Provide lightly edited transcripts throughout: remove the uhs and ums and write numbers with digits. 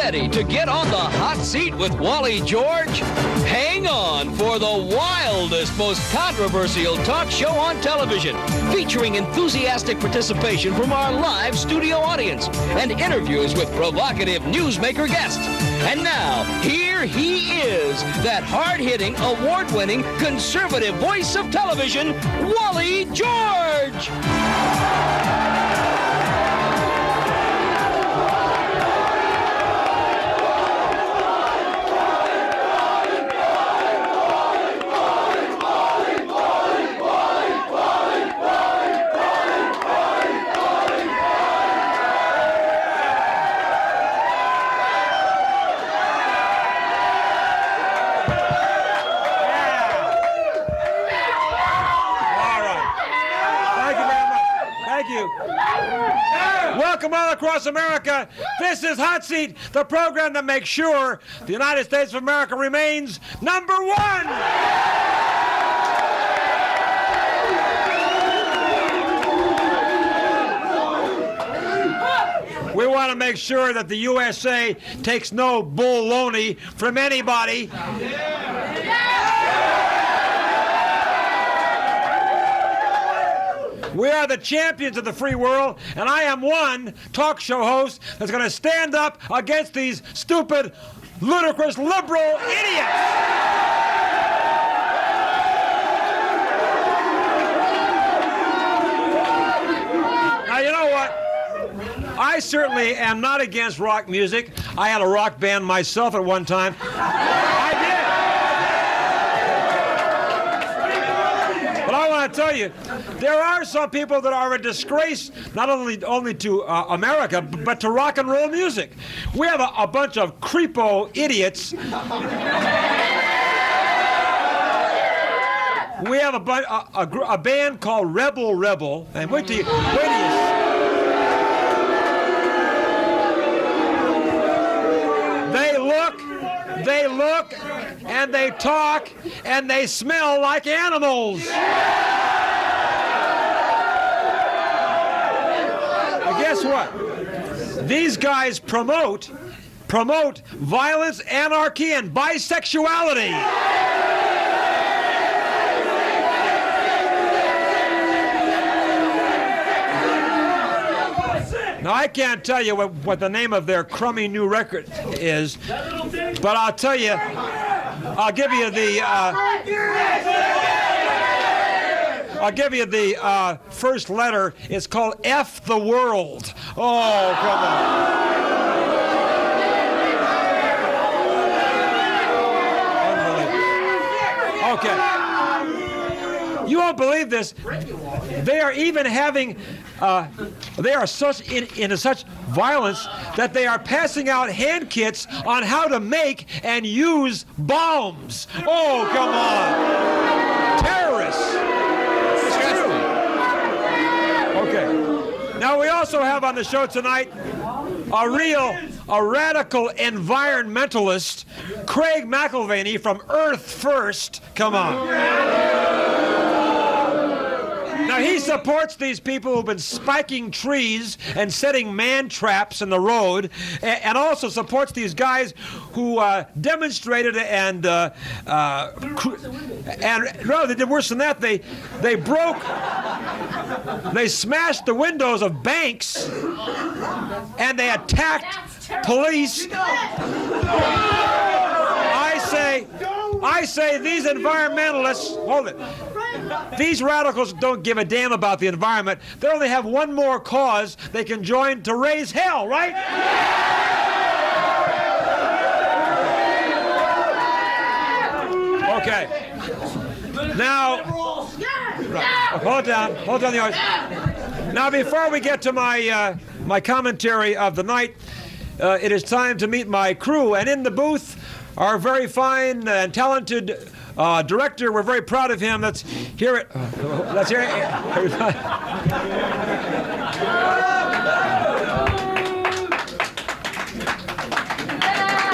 Ready to get on the hot seat with Wally George? Hang on for the wildest, most controversial talk show on television, featuring enthusiastic participation from our live studio audience and interviews with provocative newsmaker guests. And now, here he is, that hard-hitting, award-winning, conservative voice of television, Wally George! Welcome all across America. This is Hot Seat, the program that makes sure the United States of America remains number one. We want to make sure that the USA takes no bull-loney from anybody. We are the champions of the free world, and I am one talk show host that's going to stand up against these stupid, ludicrous, liberal idiots. Now, you know what? I certainly am not against rock music. I had a rock band myself at one time. I did. But I want to tell you, there are some people that are a disgrace, not only to America, but to rock and roll music. We have a bunch of creepo idiots. We have a band called Rebel Rebel, and wait till you They look, and they talk, and they smell like animals. Guess what? These guys promote violence, anarchy, and bisexuality. Now, I can't tell you what the name of their crummy new record is, but I'll tell you, I'll give you the first letter. It's called F the World. Oh, come on. Okay. You won't believe this. They are even having, they are into such violence that they are passing out hand kits on how to make and use bombs. Oh, come on. Terrorists. Okay. Now, we also have on the show tonight a radical environmentalist, Craig McIlvany from Earth First. Come on. Now, he supports these people who've been spiking trees and setting man traps in the road, and also supports these guys who demonstrated and no, they did worse than that. They smashed the windows of banks, and they attacked police. I say these environmentalists, hold it. These radicals don't give a damn about the environment. They only have one more cause they can join to raise hell, right? Okay. Now, hold down the audience. Now, before we get to my commentary of the night, it is time to meet my crew, and in the booth, our very fine and talented director. We're very proud of him. Let's hear it. Let's hear it.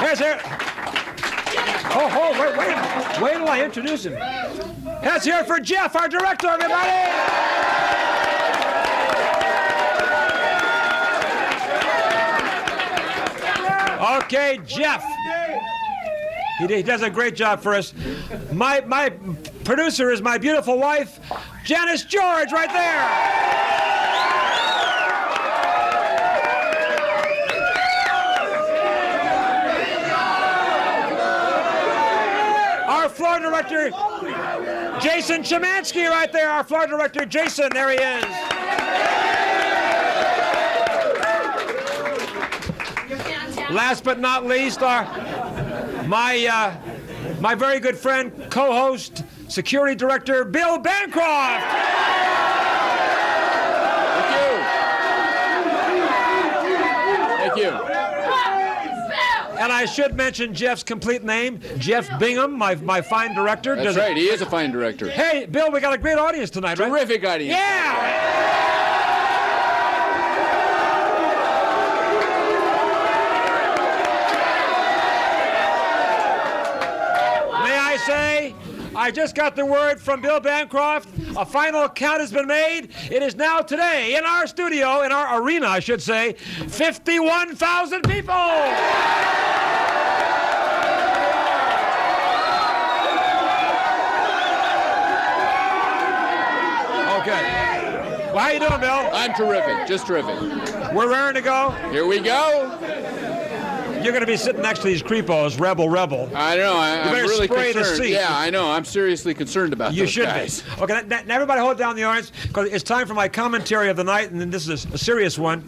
Here's it. Oh, wait till I introduce him. Let's hear it for Jeff, our director, everybody. Okay, Jeff. He does a great job for us. My producer is my beautiful wife, Janice George, right there. Our floor director, Jason Chemansky, right there. Our floor director, Jason, there he is. Last but not least, my very good friend, co-host, security director, Bill Bancroft. Thank you. And I should mention Jeff's complete name, Jeff Bingham, my fine director. That's right, he is a fine director. Hey, Bill, we got a great audience tonight, right? Terrific audience. Yeah! Say, I just got the word from Bill Bancroft. A final count has been made. It is now today in our studio, in our arena, I should say, 51,000 people. Okay. Well, how you doing, Bill? I'm terrific, just terrific. We're raring to go. Here we go. You're going to be sitting next to these creepos, rebel. I know. I'm really spray concerned. The seat. Yeah, I know. I'm seriously concerned about you those should guys. be. Okay, now everybody hold down the audience because it's time for my commentary of the night, and then this is a serious one.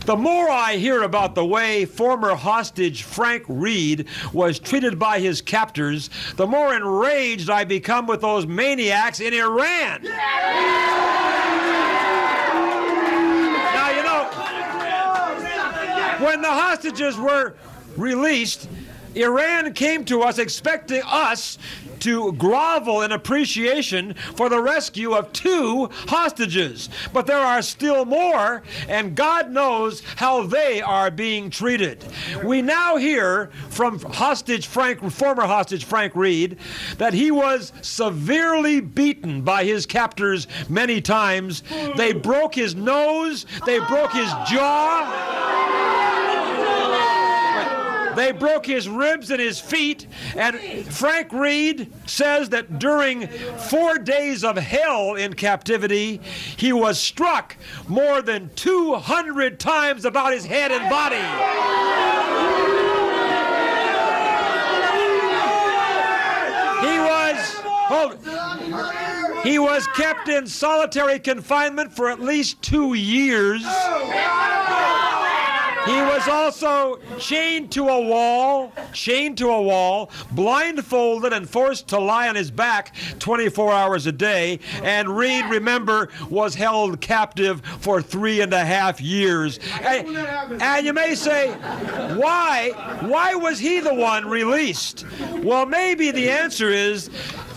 The more I hear about the way former hostage Frank Reed was treated by his captors, the more enraged I become with those maniacs in Iran. Now, you know, when the hostages were released, Iran came to us expecting us to grovel in appreciation for the rescue of 2 hostages. But there are still more, and God knows how they are being treated. We now hear from former hostage Frank Reed that he was severely beaten by his captors many times. They broke his nose, they broke his jaw. They broke his ribs and his feet, and Frank Reed says that during 4 days of hell in captivity, he was struck more than 200 times about his head and body. He was kept in solitary confinement for at least 2 years. He was also chained to a wall, blindfolded and forced to lie on his back 24 hours a day. And Reed, remember, was held captive for 3.5 years. And you may say, why was he the one released? Well, maybe the answer is,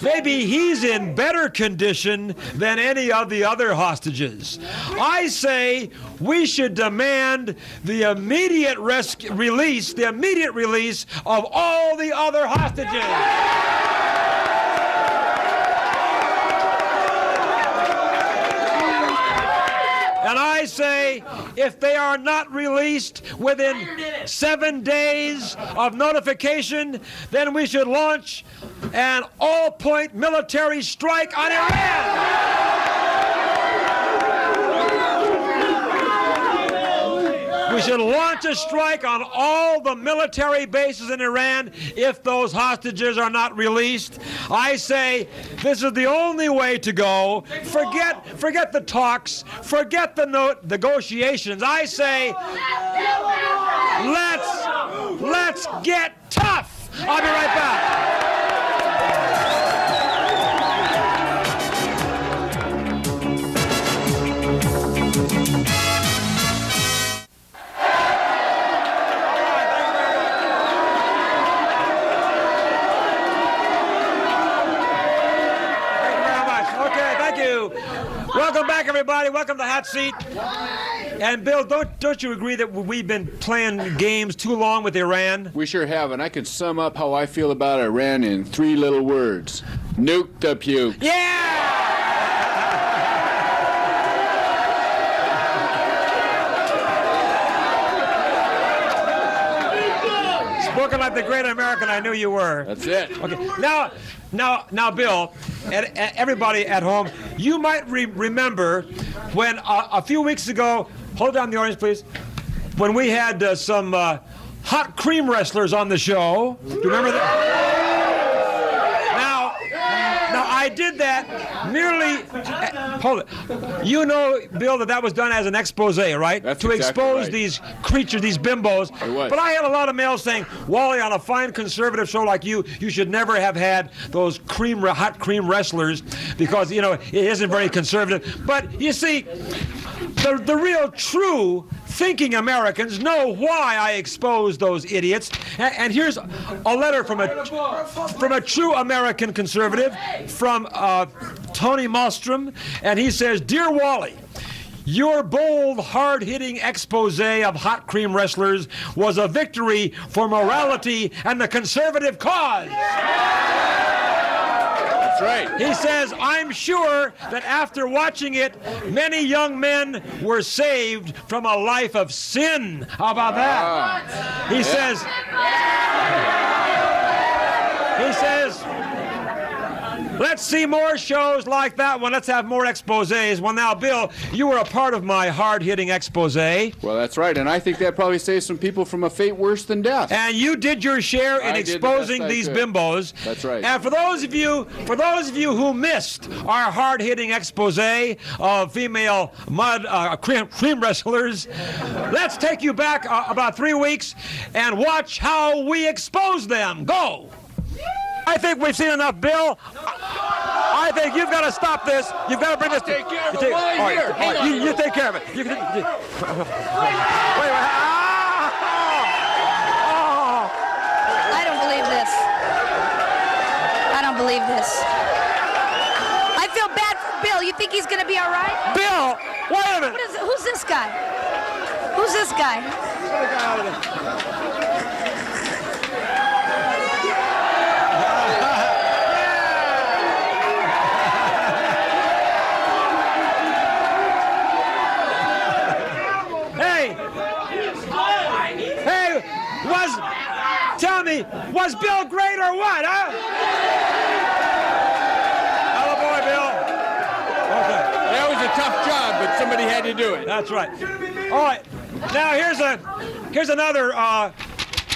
maybe he's in better condition than any of the other hostages. I say we should demand the immediate release of all the other hostages. And I say, if they are not released within 7 days of notification, then we should launch an all-point military strike on Iran. We should launch a strike on all the military bases in Iran if those hostages are not released. I say this is the only way to go. Forget the talks. Forget the negotiations. I say let's get tough. I'll be right back. Welcome back, everybody. Welcome to Hot Seat. And Bill, don't you agree that we've been playing games too long with Iran? We sure have, and I can sum up how I feel about Iran in 3 little words. Nuke the puke. Yeah! Spoken like the great American I knew you were. That's it. Okay. Now, Bill, and everybody at home, you might remember when a few weeks ago. Hold down the orange, please. When we had some hot cream wrestlers on the show. Do you remember that? Now I did that merely. Hold it. You know, Bill, that was done as an expose, right? That's to exactly expose right. these creatures, these bimbos. It was. But I had a lot of mail saying, Wally, on a fine conservative show like you should never have had those hot cream wrestlers because, you know, it isn't very conservative. But you see, the real true thinking Americans know why I exposed those idiots. And here's a letter from a true American conservative, from Tony Malmstrom, and he says, "Dear Wally, your bold, hard-hitting expose of hot cream wrestlers was a victory for morality and the conservative cause." That's right. He says, "I'm sure that after watching it, many young men were saved from a life of sin." How about that? He says, "Let's see more shows like that one. Let's have more exposés." Well, now, Bill, you were a part of my hard-hitting exposé. Well, that's right, and I think that probably saves some people from a fate worse than death. And you did your share in I did the exposing best I these could. bimbos. That's right. And for those of you who missed our hard-hitting exposé of female cream wrestlers, let's take you back about 3 weeks and watch how we expose them. Go. I think we've seen enough, Bill. I think you've got to stop this. You've got to bring this to... Take care of it while I'm here. Hang on. You take care of it. Wait. I don't believe this. I don't believe this. I feel bad for Bill. You think he's going to be all right? Bill, wait a minute. Who's this guy? Who's this guy? Tell me, was Bill great or what, huh? Hello, boy, Bill. Okay. That was a tough job, but somebody had to do it. That's right. All right. Now, here's another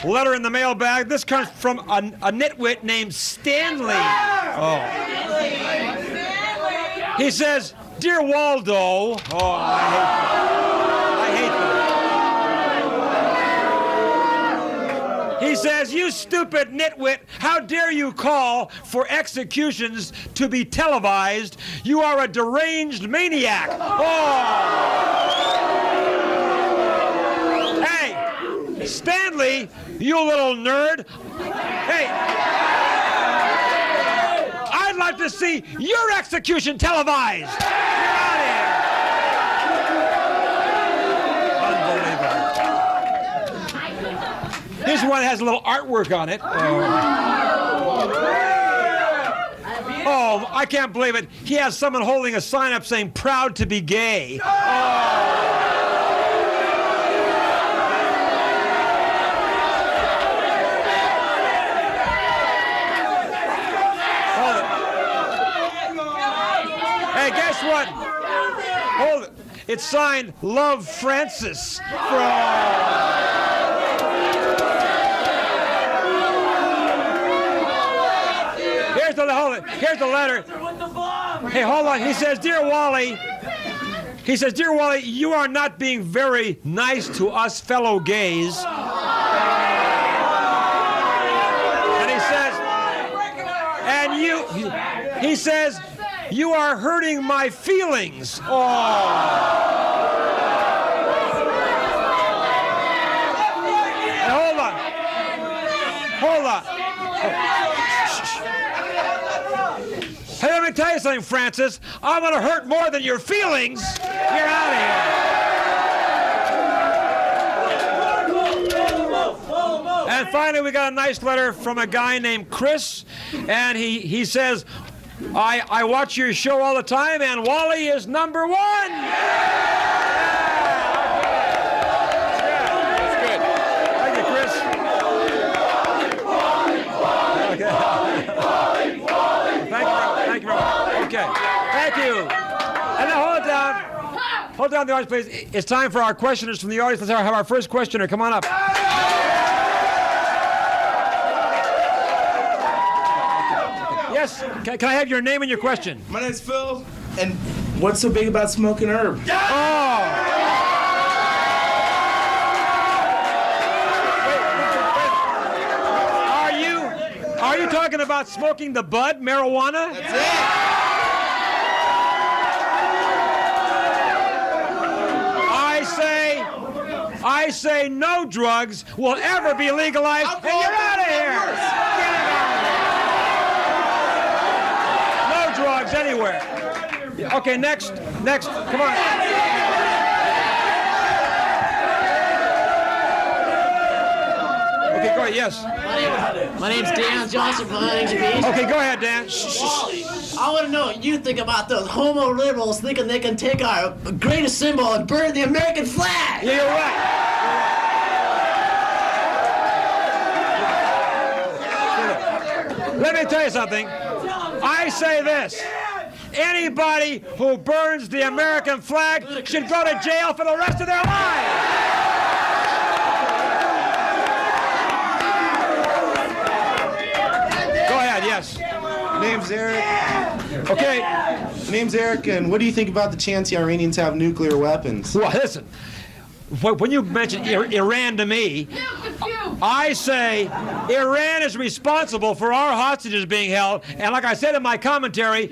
letter in the mailbag. This comes from a nitwit named Stanley. Oh. He says, "Dear Waldo." Oh, I hate them. He says, "You stupid nitwit, how dare you call for executions to be televised? You are a deranged maniac." Oh! Hey, Stanley, you little nerd. Hey, I'd like to see your execution televised. Get out of here. Here's one that has a little artwork on it. Oh, I can't believe it. He has someone holding a sign up saying, "Proud to be gay." Hold it. Hey, guess what? Hold it. It's signed "Love Francis." Here's the letter. Hey, hold on. He says, "Dear Wally," "you are not being very nice to us fellow gays." And he says, "You are hurting my feelings." Oh. Hey, hold on. Hey, let me tell you something, Francis. I'm going to hurt more than your feelings. Get out of here. And finally, we got a nice letter from a guy named Chris. And he says, I watch your show all the time, and Wally is number one. That's good. Thank you, Chris. Thank you. And now hold it down. Hold down the audience, please. It's time for our questioners from the audience. Let's have our first questioner. Come on up. Yes. Can I have your name and your question? My name's Phil, and what's so big about smoking herb? Oh. Are you talking about smoking the bud, marijuana? That's it. I say no drugs will ever be legalized, and you're out of here. No drugs anywhere. Okay, next, come on. Okay, go ahead, yes. My name's Dan Johnson from Huntington Beach. Okay, go ahead, Dan. Wally, I want to know what you think about those homo liberals thinking they can take our greatest symbol and burn the American flag. Yeah, you're right. Let me tell you something. I say this. Anybody who burns the American flag should go to jail for the rest of their lives. Go ahead, yes. Name's Eric. Okay. Name's Eric, and what do you think about the chance the Iranians have nuclear weapons? Well, listen. When you mention Iran to me, I say Iran is responsible for our hostages being held, and like I said in my commentary,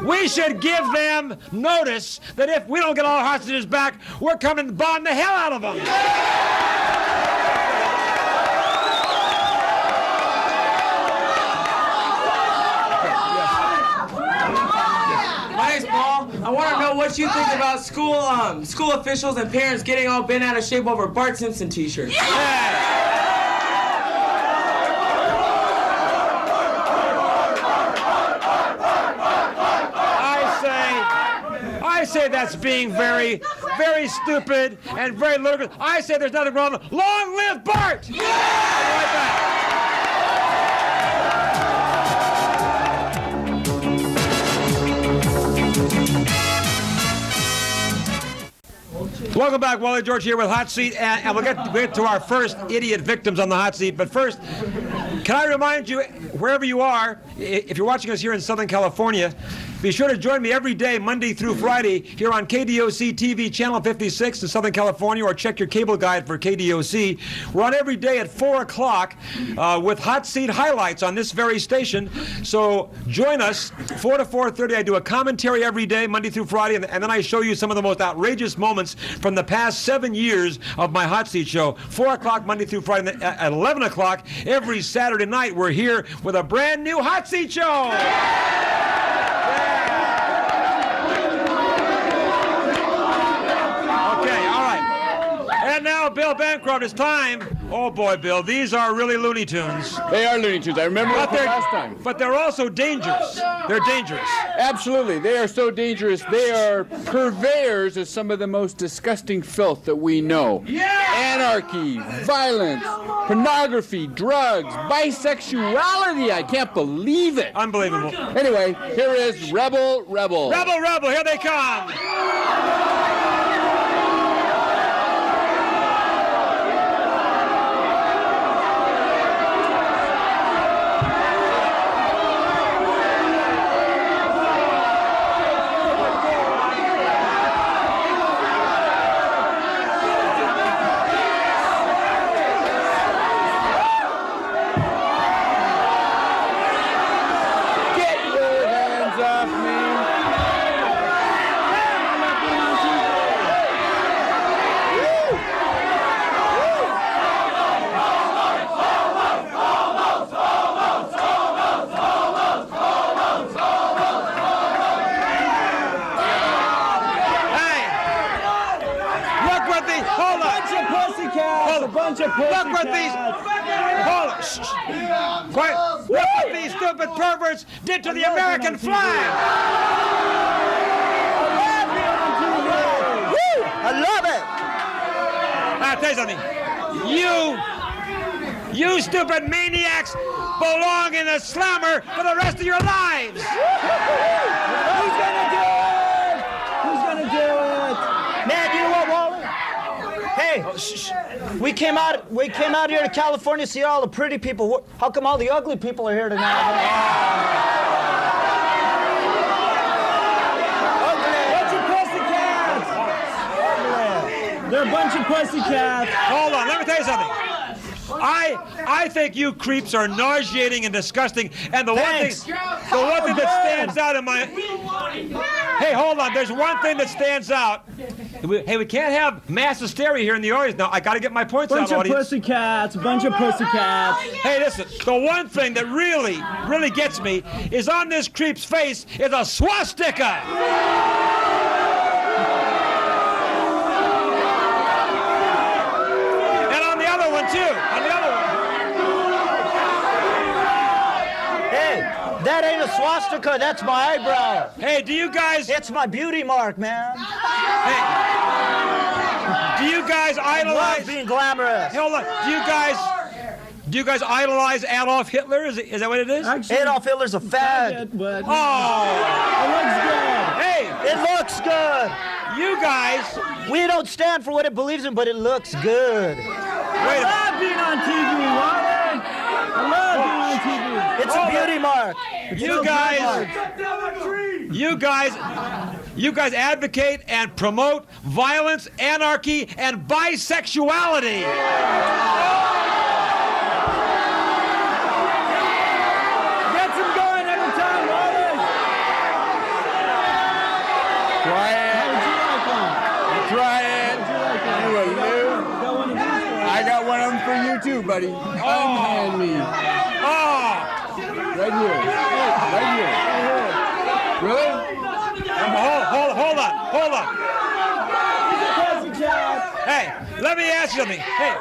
we should give them notice that if we don't get all our hostages back, we're coming to bomb the hell out of them. My name's Paul. I want to know what you think about school officials and parents getting all bent out of shape over Bart Simpson t-shirts. I say that's being very, very stupid and very ludicrous. I say there's nothing wrong. Long live Bart! Yeah! I'll be right back. Welcome back, Wally George here with Hot Seat, and we'll get to our first idiot victims on the Hot Seat. But first, can I remind you, wherever you are, if you're watching us here in Southern California, be sure to join me every day, Monday through Friday, here on KDOC TV, Channel 56 in Southern California, or check your cable guide for KDOC. We're on every day at 4 o'clock with Hot Seat highlights on this very station. So join us, 4 to 4:30. I do a commentary every day, Monday through Friday, and then I show you some of the most outrageous moments from the past 7 years of my Hot Seat show. 4 o'clock Monday through Friday, and at 11 o'clock every Saturday night, we're here with a brand new Hot Seat show. And now, Bill Bancroft, it's time. Oh boy, Bill, these are really Looney Tunes. They are Looney Tunes. I remember that from last time. But they're also dangerous. They're dangerous. Absolutely. They are so dangerous. They are purveyors of some of the most disgusting filth that we know. Yeah! Anarchy, violence, pornography, drugs, bisexuality. I can't believe it. Unbelievable. Anyway, here is Rebel Rebel. Rebel Rebel, here they come. Look what these... Hold it. Quiet. Look what these stupid perverts did to the American flag. I love it. I'll tell you something. You stupid maniacs belong in a slammer for the rest of your lives. Who's gonna Hey, we came out here to California to see all the pretty people. How come all the ugly people are here tonight? They're a bunch of pussycats. Hold on, let me tell you something. I think you creeps are nauseating and disgusting, and the one thing that stands out in my... Hey, hold on, there's one thing that stands out. Hey, we can't have mass hysteria here in the audience. Now, I got to get my points out, audience. A bunch of pussycats. Hey, listen, the one thing that really gets me is on this creep's face is a swastika. That ain't a swastika, that's my eyebrow. Hey, do you guys... It's my beauty mark, man. Hey, do you guys idolize... I love being glamorous. Hold on, do you guys idolize Adolf Hitler? Is that what it is? Actually, Adolf Hitler's a fad. But oh! It looks good. Hey! It looks good. You guys... We don't stand for what it believes in, but it looks good. I love being on TV, Wally. I love being on TV. It's a beauty mark. You guys advocate and promote violence, anarchy, and bisexuality. Get some going every time, Wally. Try it. How would you like one? Try it. You will live. I got one of them for you too, buddy. Unhand me. Right here. Right here. Really? Hold on. Hey, let me ask you something. Hey.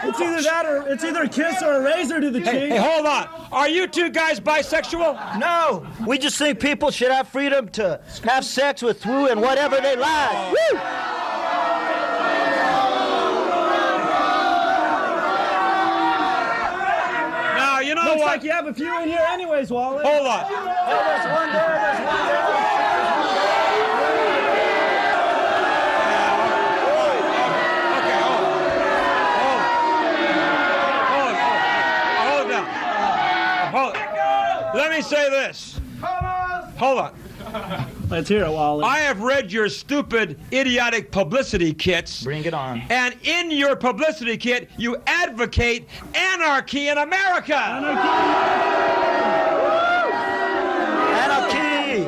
It's either that or it's either a kiss or a razor to the cheek. Hey, hold on. Are you two guys bisexual? No. We just think people should have freedom to have sex with who and whatever they like. Woo! You know Looks what? like you have a few in here anyways, Wally. Hold on. Oh, there's one there. Hold on. Let me say this. Hold on. Let's hear it, Wally. I have read your stupid, idiotic publicity kits. Bring it on. And in your publicity kit, you advocate anarchy in America. Anarchy.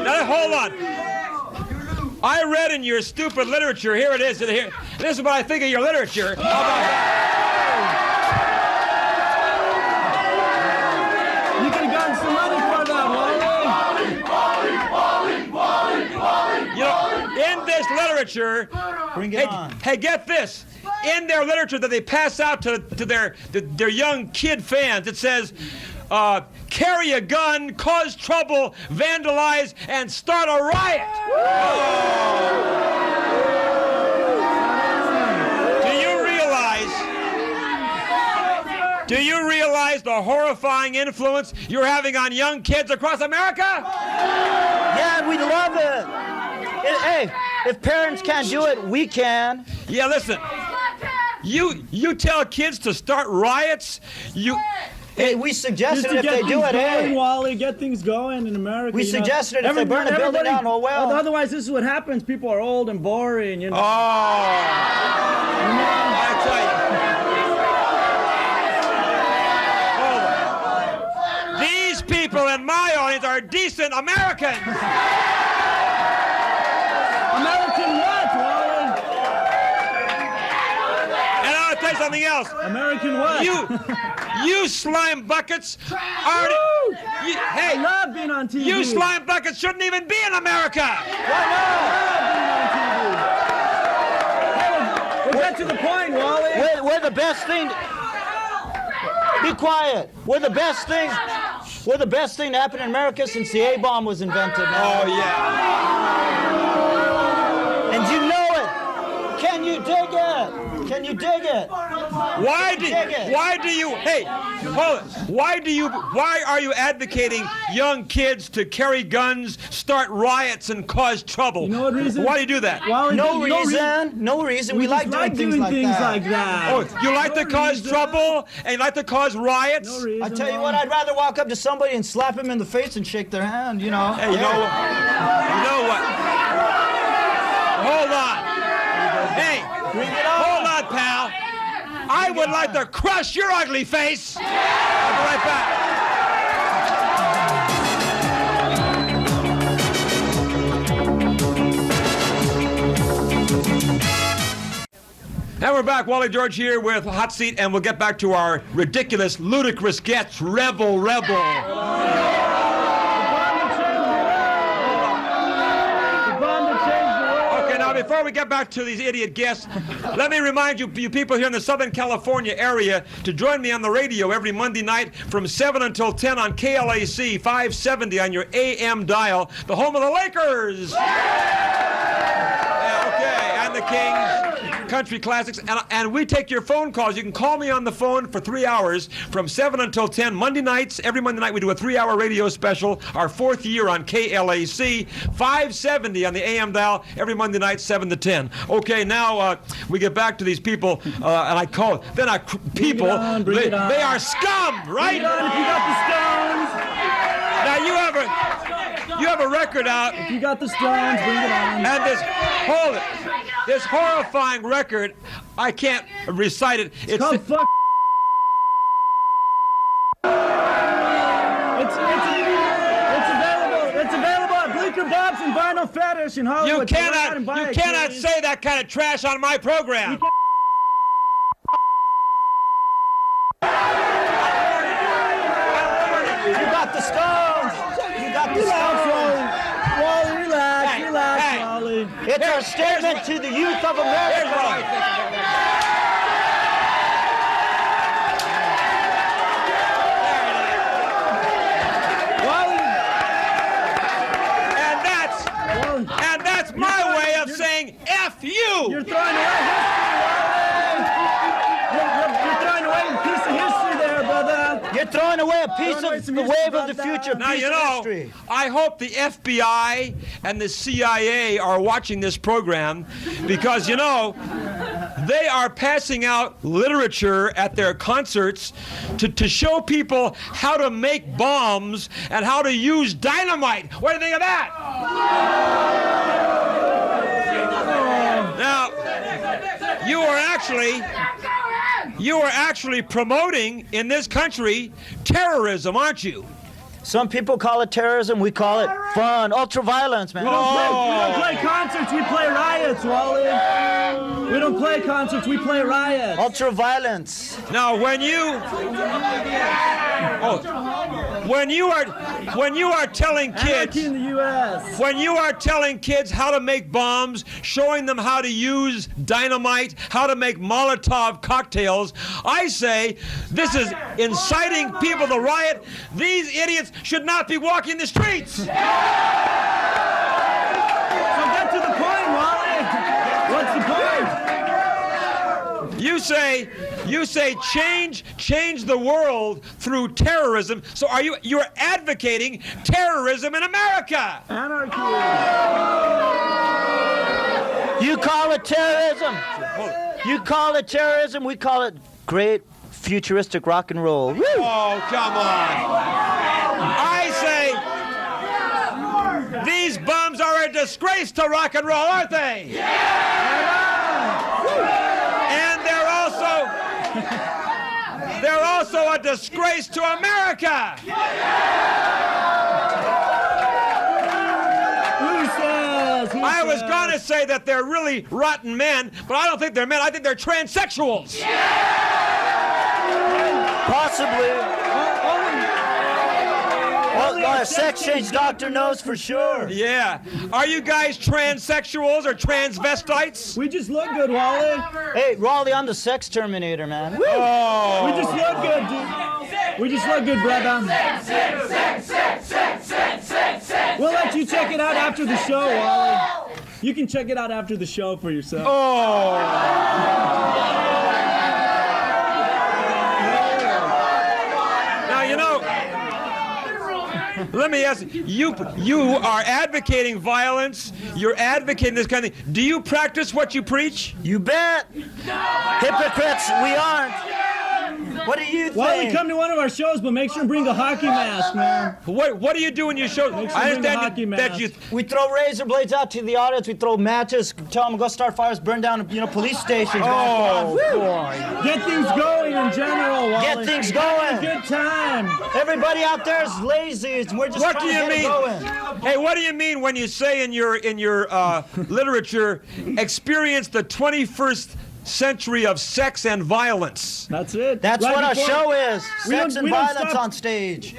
Now, hold on. I read in your stupid literature, here it is. Here, this is what I think of your literature. How about that? You could have gotten some money for that, Wally. You know, in this literature, Bring it on. Hey, get this. In their literature that they pass out to their young kid fans, it says, carry a gun, cause trouble, vandalize, and start a riot. Do you realize the horrifying influence you're having on young kids across America? Yeah, we love it. Hey, if parents can't do it, we can. Yeah, listen. You tell kids to start riots. Hey, we suggested Just to if they do it, going, hey. Wally, get things going in America. We suggested if they burn a building down, oh well. Otherwise, this is what happens. People are old and boring, you know. I tell you. These people in my audience are decent Americans. American what, Wally? And I'll tell you something else. American what? You slime buckets are... I love being on TV. You slime buckets shouldn't even be in America. Why not? We'll get to the point, Wally. We're the best thing. Be quiet. We're the best thing. We're the best thing to happen in America since the A-bomb was invented. Man. Oh, yeah. And you know it. Can you dig it? Can you dig it? Why do you, hey, hold it. Why are you advocating young kids to carry guns, start riots, and cause trouble? You know what reason? Why do you do that? Well, No reason. We like doing things like that. Oh, you like to cause trouble and you like to cause riots? No reason I tell you what, I'd rather walk up to somebody and slap him in the face and shake their hand, you know. Hey, you know what? Hold on. Hey, hold on, pal. I would like to crush your ugly face. I'll be right back. And we're back. Wally George here with Hot Seat, and we'll get back to our ridiculous, ludicrous guests, Rebel. Okay, now before we get back to these idiot guests, let me remind you people here in the Southern California area to join me on the radio every Monday night from 7 until 10 on KLAC 570 on your AM dial, the home of the Lakers. Yeah, okay, and the Kings. Country classics, and we take your phone calls. You can call me on the phone for 3 hours from 7 until 10 Monday nights. Every Monday night we do a 3-hour radio special, our 4th year on KLAC 570 on the AM dial every Monday night 7 to 10. Okay, now we get back to these people, and I call they're not people. They are scum, right? Bring it on if you got the stones. Now you have a record out. If you got the stones, bring it on. And this horrifying record, I can't recite it. It's called Fuck. It's available at Bleecker Bob's and Vinyl Fetish in Hollywood. You cannot say that kind of trash on my program. You got the stones. You got the stones. Wally, relax, Wally. It's our statement to the youth of America. And that's my way of saying F you. You're throwing away history, You're throwing away a piece of history there, brother. You're throwing away a piece of the wave of the future. Now, you know, I hope the FBI and the CIA are watching this program because, you know, they are passing out literature at their concerts to show people how to make bombs and how to use dynamite. What do you think of that? Now, you are actually promoting in this country terrorism, aren't you? Some people call it terrorism, we call it fun, ultra-violence, man. We don't play concerts, we play riots, Wally. We don't play concerts, we play riots. Ultra-violence. Now, when you are telling kids, Anarchy in the U.S. When you are telling kids how to make bombs, showing them how to use dynamite, how to make Molotov cocktails, I say this is inciting people to riot. These idiots should not be walking the streets. So get to the point, Wally. What's the point? You say change the world through terrorism. So you're advocating terrorism in America? Anarchy. You call it terrorism. You call it terrorism. We call it great futuristic rock and roll. Woo! Oh, come on. I say these bums are a disgrace to rock and roll, aren't they? And they're also a disgrace to America. I was going to say that they're really rotten men, but I don't think they're men. I think they're transsexuals. Possibly. Well, a sex change doctor knows for sure. Yeah. Are you guys transsexuals or transvestites? We just look good, Wally. Hey, Raleigh, I'm the sex terminator, man. Woo! Oh. We just look good, dude. We just look good, brother. We'll let you check it out after the show, Wally. You can check it out after the show for yourself. Oh. let me ask you. You are advocating violence. You're advocating this kind of thing. Do you practice what you preach? You bet. Hypocrites, we aren't. What do you think? Why don't we come to one of our shows, but make sure and bring the hockey mask, man. What do you do when you show? I understand that you. We throw razor blades out to the audience. We throw matches. Tell them to go start fires, burn down, police stations. Oh boy! Get things going in general, Wally. Get things going. Good time. Everybody out there is lazy. We're just What trying do you to get mean? it going. Hey, what do you mean when you say in your literature, experience the 21st century of sex and violence? That's it. That's Right what our before- show is. We Sex don't- and we don't violence stop- on stage.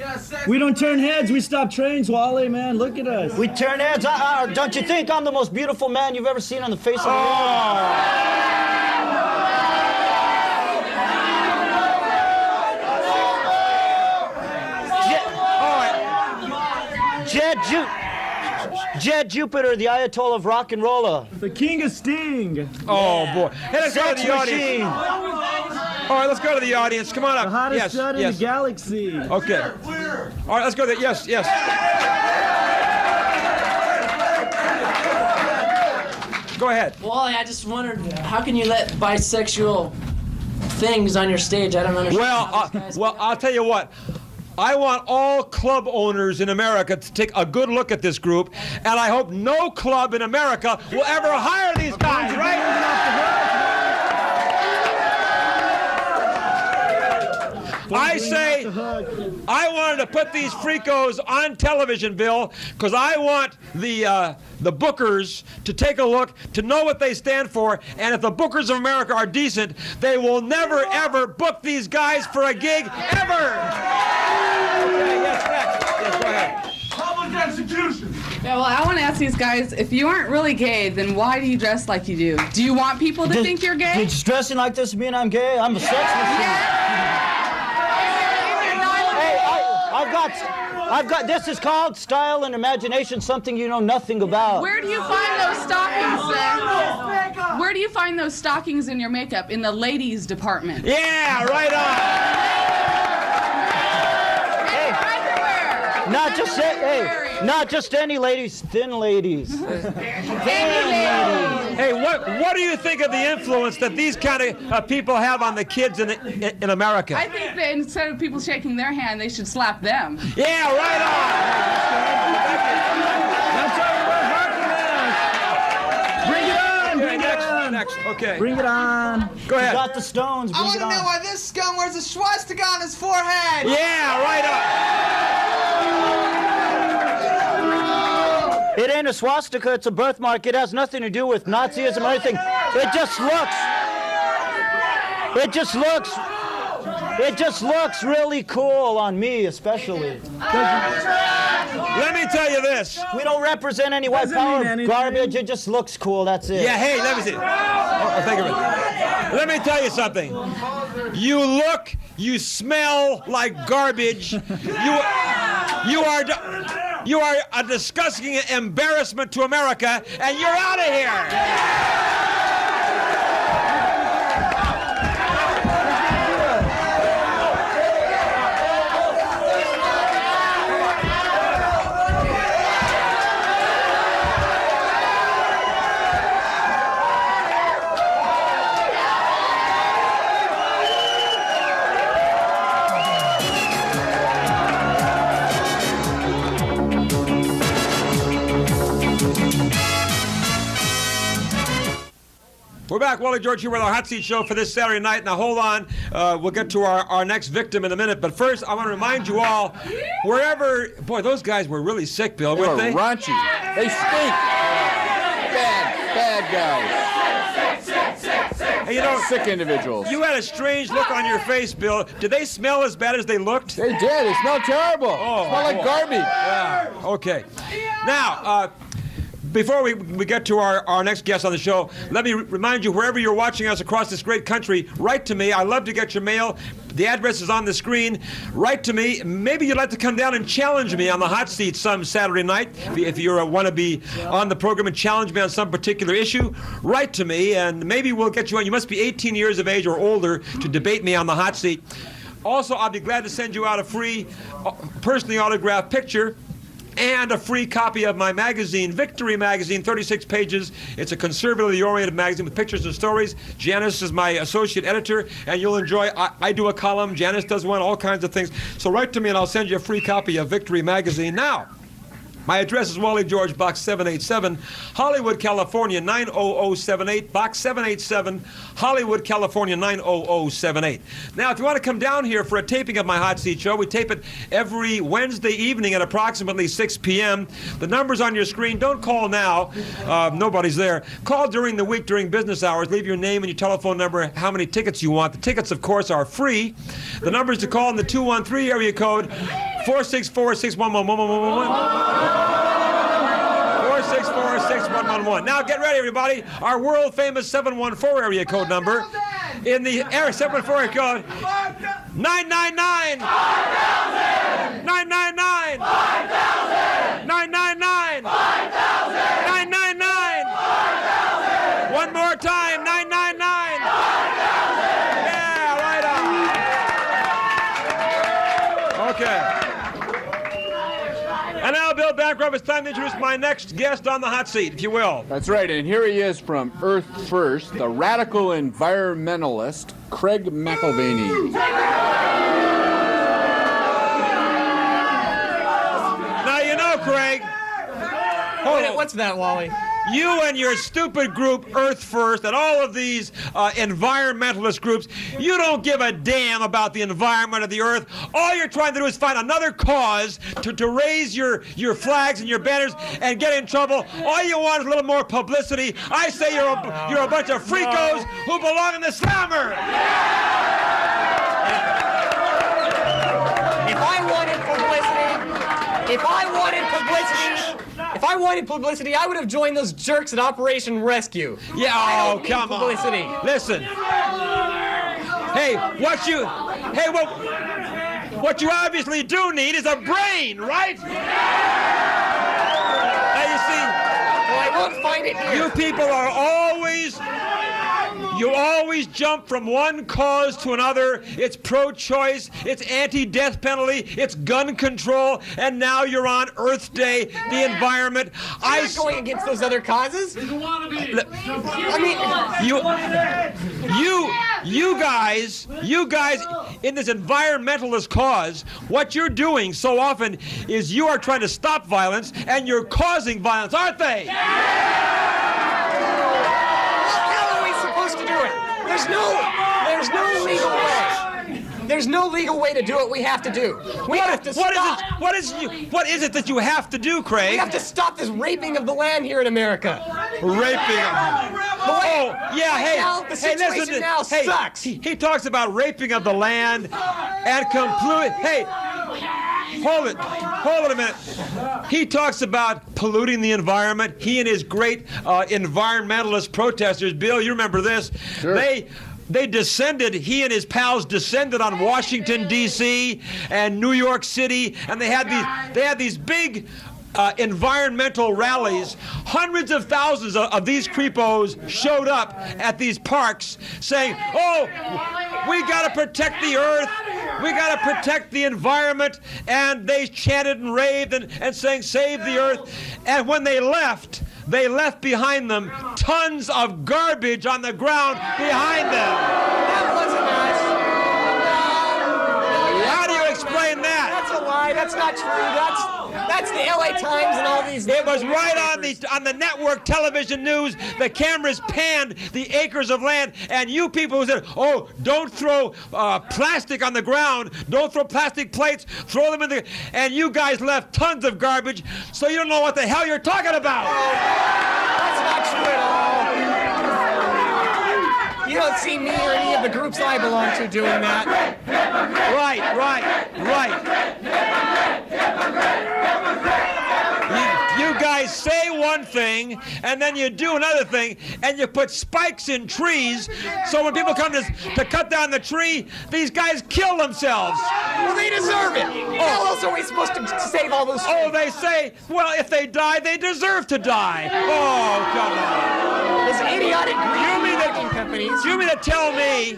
We don't turn heads. We stop trains, Wally, man. Look at us. We turn heads. Don't you think I'm the most beautiful man you've ever seen on the face of the earth? Jed Jupiter, the Ayatollah of rock and roller. The king of sting. Oh boy! Hey, let's go to Sex the audience. machine. All right, let's go to the audience. Come on up. The hottest shot in yes. the galaxy. Okay. All right, let's go there. Yes. Go ahead. Wally, I just wondered, how can you let bisexual things on your stage? I don't understand. Well, I'll tell you what. I want all club owners in America to take a good look at this group, and I hope no club in America will ever hire these guys, right? I say, I wanted to put these freakos on television, Bill, because I want the bookers to take a look, to know what they stand for, and if the bookers of America are decent, they will never, ever book these guys for a gig, ever! Okay, yes, next. Yes, go ahead. Public execution. Yeah, well, I want to ask these guys, if you aren't really gay, then why do you dress like you do? Do you want people to think you're gay? Just dressing like this mean I'm gay? I'm a sex machine. I've got, this is called style and imagination, something you know nothing about. Where do you find those stockings, then? Where do you find those stockings in your makeup? In the ladies' department. Yeah, right on. Not just any ladies, thin ladies. Hey, what do you think of the influence that these kind of people have on the kids in America? I think that instead of people shaking their hand, they should slap them. Yeah, right on. Bring it on! Bring it on! Next, okay. Bring it on! Go ahead. Got the stones. I want to know why this scum wears a swastika on his forehead. Yeah, right on. It ain't a swastika, it's a birthmark. It has nothing to do with Nazism or anything. It just looks really cool on me, especially. Let me tell you this. We don't represent any white power garbage. It just looks cool, that's it. Yeah, hey, let me see. Oh, thank you. Let me tell you something. You smell like garbage. You are a disgusting embarrassment to America, and you're out of here. We're back, Wally George here with our Hot Seat Show for this Saturday night. Now, hold on. We'll get to our next victim in a minute. But first, I want to remind you all, wherever... Boy, those guys were really sick, Bill, weren't they? Raunchy. They stink. Bad guys. Hey, you know, sick individuals. You had a strange look on your face, Bill. Did they smell as bad as they looked? They did. They smelled terrible. Smelled like garbage. Yeah. Okay. Now, before we get to our next guest on the show, let me remind you, wherever you're watching us across this great country, write to me. I love to get your mail. The address is on the screen. Write to me. Maybe you'd like to come down and challenge me on the hot seat some Saturday night. If you want to be on the program and challenge me on some particular issue, write to me, and maybe we'll get you on. You must be 18 years of age or older to debate me on the hot seat. Also, I'll be glad to send you out a free, personally autographed picture and a free copy of my magazine, Victory Magazine, 36 pages. It's a conservatively oriented magazine with pictures and stories. Janice is my associate editor, and you'll enjoy. I do a column, Janice does one, all kinds of things. So write to me, and I'll send you a free copy of Victory Magazine. Now, my address is Wally George, Box 787, Hollywood, California, 90078, Box 787, Hollywood, California, 90078. Now, if you want to come down here for a taping of my Hot Seat show, we tape it every Wednesday evening at approximately 6 p.m. The number's on your screen. Don't call now. Nobody's there. Call during the week, during business hours. Leave your name and your telephone number, how many tickets you want. The tickets, of course, are free. The numbers to call in the 213 area code, 464-611-1111. 464-6111. Now get ready, everybody. Our world-famous 714 area code number. In the area 714 area code, 999. 5,000. 999. 5,000. 999. 5,000. 999. 5,000. One more time, 999. 5,000. Yeah, right on. Okay. And now, Bill Bancroft, it's time to introduce my next guest on the hot seat, if you will. That's right, and here he is from Earth First, the radical environmentalist, Craig McIlvany. Now, you know, Craig. What's that, Wally? You and your stupid group, Earth First, and all of these environmentalist groups, you don't give a damn about the environment of the Earth. All you're trying to do is find another cause to raise your flags and your banners and get in trouble. All you want is a little more publicity. I say you're a bunch of freakos who belong in the slammer. If I wanted publicity, I would have joined those jerks at Operation Rescue. Yeah, oh, come on. Publicity. Listen. Hey, what you obviously do need is a brain, right? Now you see, well, I won't find it here. You people are you always jump from one cause to another. It's pro-choice, it's anti-death penalty, it's gun control, and now you're on Earth Day, the environment. I'm not going against those other causes. You guys, in this environmentalist cause, what you're doing so often is you are trying to stop violence, and you're causing violence, aren't they? There's no legal way to do what we have to do. What is it that you have to do, Craig? We have to stop this raping of the land here in America. Raping. The situation now sucks. He talks about raping of the land and complete. Hey, hold it a minute. He talks about polluting the environment. He and his great environmentalist protesters. Bill, you remember this? Sure. They descended, he and his pals descended on Washington, D.C. and New York City, and they had these big environmental rallies. Hundreds of thousands of these creepos showed up at these parks saying, oh, we got to protect the earth, we got to protect the environment, and they chanted and raved and sang, save the earth. And when they left behind them tons of garbage on the ground behind them. That wasn't us. No. How do you explain that? That's a lie. That's not true. That's the LA Times and all these. It was right on the network television news. The cameras panned the acres of land, and you people who said, oh, don't throw plastic on the ground, don't throw plastic plates, throw them in the... And you guys left tons of garbage, so you don't know what the hell you're talking about. That's not true at all. You don't see me or any of the groups I belong to doing that. Right. You guys say one thing, and then you do another thing, and you put spikes in trees, so when people come to cut down the tree, these guys kill themselves. Well, they deserve it. How else are we supposed to save all those trees? Oh, they say, well, if they die, they deserve to die. Oh, come on. Those idiotic green companies. Do you mean to tell me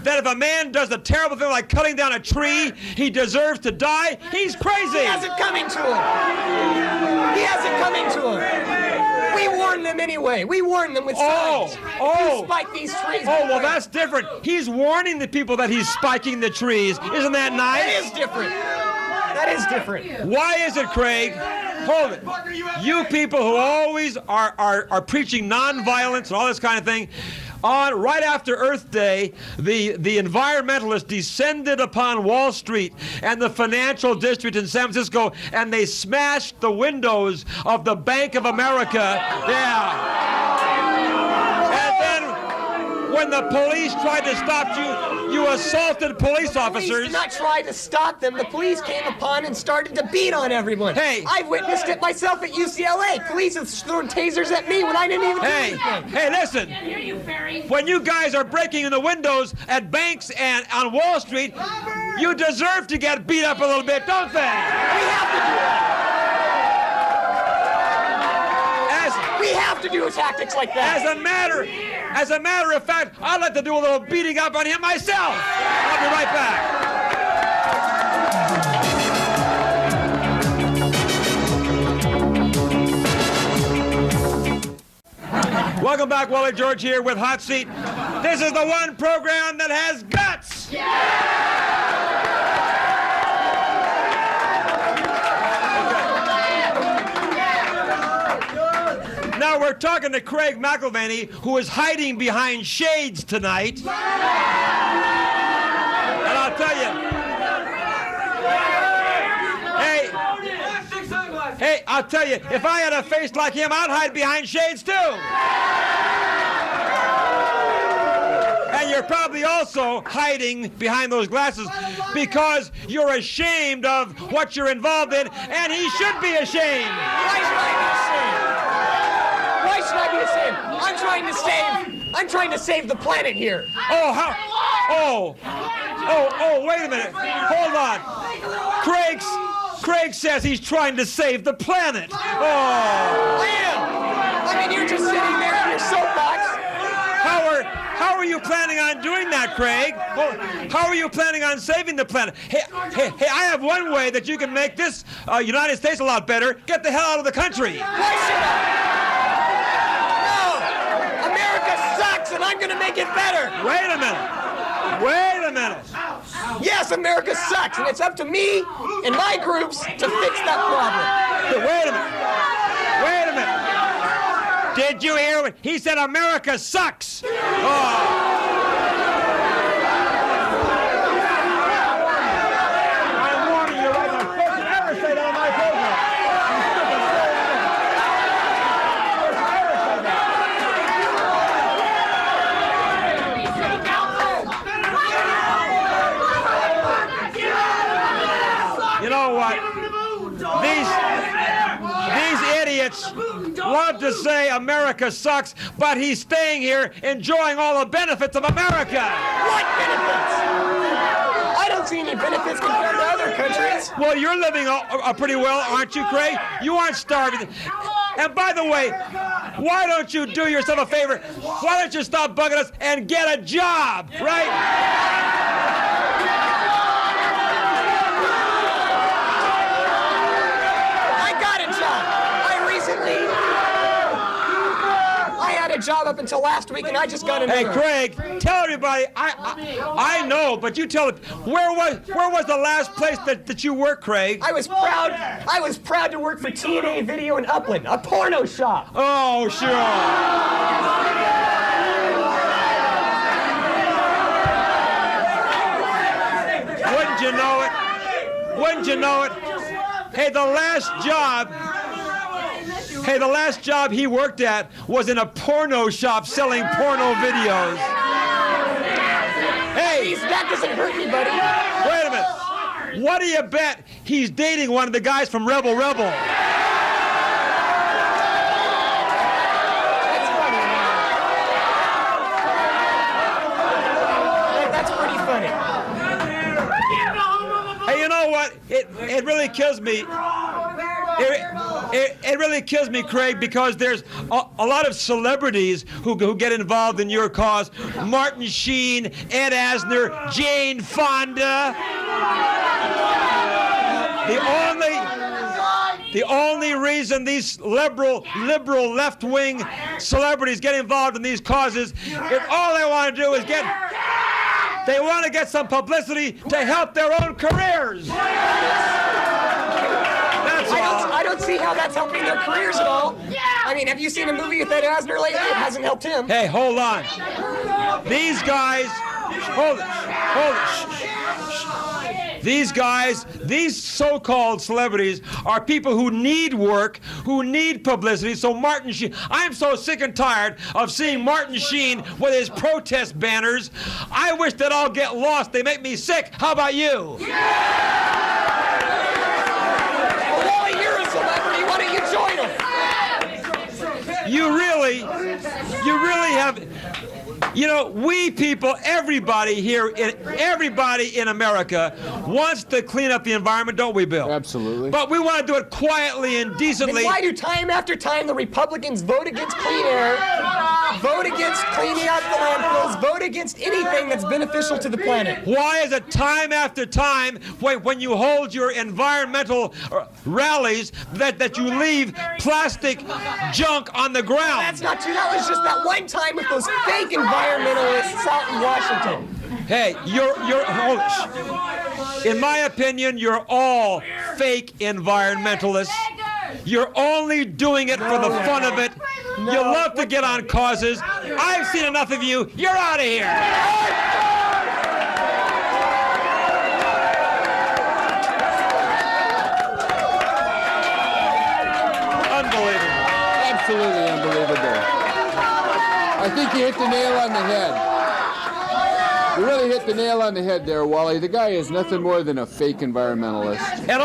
that if a man does a terrible thing like cutting down a tree, he deserves to die, he's crazy. He hasn't coming to him. He hasn't coming to him. We warned them anyway. We warned them with signs. You spike these trees. Oh, well, that's different. He's warning the people that he's spiking the trees. Isn't that nice? That is different. That is different. Why is it, Craig? Hold it. You people who always are preaching nonviolence and all this kind of thing, right after Earth Day, the environmentalists descended upon Wall Street and the financial district in San Francisco, and they smashed the windows of the Bank of America. Yeah. And then when the police tried to stop you, you assaulted police officers. The police did not try to stop them. The police came upon and started to beat on everyone. Hey. I've witnessed it myself at UCLA. Police have thrown tasers at me when I didn't even do anything. Hey, listen. When you guys are breaking in the windows at banks and on Wall Street, you deserve to get beat up a little bit, don't they? We have to do that. We have to do tactics like that. As a matter of fact, I'd like to do a little beating up on him myself. I'll be right back. Welcome back, Wally George here with Hot Seat. This is the one program that has guts. Now we're talking to Craig McIlvany, who is hiding behind shades tonight. And I'll tell you, hey, I'll tell you, if I had a face like him, I'd hide behind shades too. And you're probably also hiding behind those glasses because you're ashamed of what you're involved in, and he should be ashamed. Why should I be ashamed? Why should I be ashamed? I'm trying to save the planet here. Wait a minute. Hold on. Craig says he's trying to save the planet. I am. I mean, you're just sitting there in your soapbox. How are you planning on doing that, Craig? How are you planning on saving the planet? Hey, I have one way that you can make this United States a lot better. Get the hell out of the country. Why should I? America sucks, and I'm going to make it better. Wait a minute. Yes, America sucks, and it's up to me and my groups to fix that problem. Wait a minute. Did you hear what he said? America sucks. I'm warning you right now. Don't you ever say that on my program. You know what? These idiots love to say America sucks, but he's staying here enjoying all the benefits of America. What benefits? I don't see any benefits compared to other countries. Well, you're living pretty well, aren't you, Craig? You aren't starving. And by the way, why don't you do yourself a favor? Why don't you stop bugging us and get a job, right? I had a job up until last week, and I just got another. Hey, Craig, tell everybody. I know, but you tell it. Where was the last place that you worked, Craig? I was proud to work for TNA Video in Upland, a porno shop. Oh, sure. Wouldn't you know it? Hey, the last job he worked at was in a porno shop selling porno videos. Hey, that doesn't hurt me, buddy. Wait a minute. What do you bet he's dating one of the guys from Rebel Rebel? That's pretty funny. Hey, you know what? It really kills me. It really kills me, Craig, because there's a lot of celebrities who get involved in your cause. Martin Sheen, Ed Asner, Jane Fonda. The only reason these liberal left-wing celebrities get involved in these causes is all they want to do is they want to get some publicity to help their own careers. I don't see how that's helping their careers at all. I mean, have you seen a movie with Ed Asner lately? It hasn't helped him. Hey, hold on. These guys, hold it. These guys, these so-called celebrities are people who need work, who need publicity. So Martin Sheen, I'm so sick and tired of seeing Martin Sheen with his protest banners. I wish they'd all get lost. They make me sick. How about you? Well, Wally, you're a celebrity. Why don't you join them? You really have. You know, we people, everybody in America wants to clean up the environment, don't we, Bill? Absolutely. But we want to do it quietly and decently. Then why do time after time the Republicans vote against clean air, vote against cleaning out the landfills, vote against anything that's beneficial to the planet? Why is it time after time when you hold your environmental rallies that you leave plastic junk on the ground? That's not true. That was just that one time with those fake environmentalists out in Washington. Hey, in my opinion, you're all fake environmentalists. You're only doing it for the fun of it. You love to get on causes. I've seen enough of you. You're out of here. Unbelievable. Absolutely unbelievable. I think you hit the nail on the head. You really hit the nail on the head there, Wally. The guy is nothing more than a fake environmentalist. And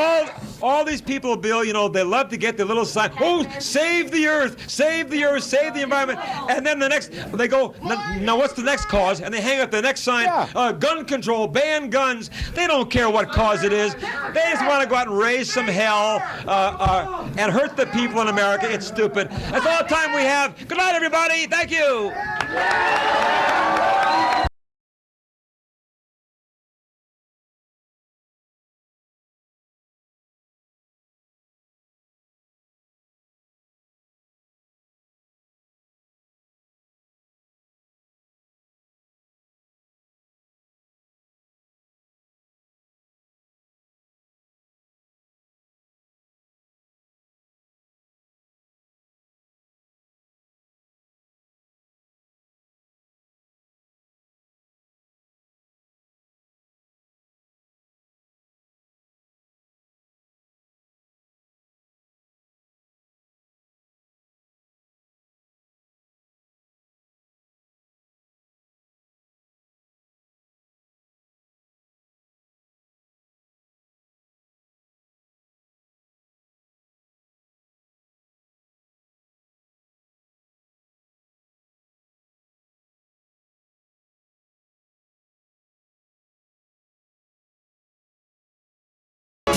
all these people, Bill, you know, they love to get the little sign, oh, save the earth, save the earth, save the environment. And then they go, now what's the next cause? And they hang up the next sign, gun control, ban guns. They don't care what cause it is. They just want to go out and raise some hell and hurt the people in America. It's stupid. That's all the time we have. Good night, everybody. Thank you.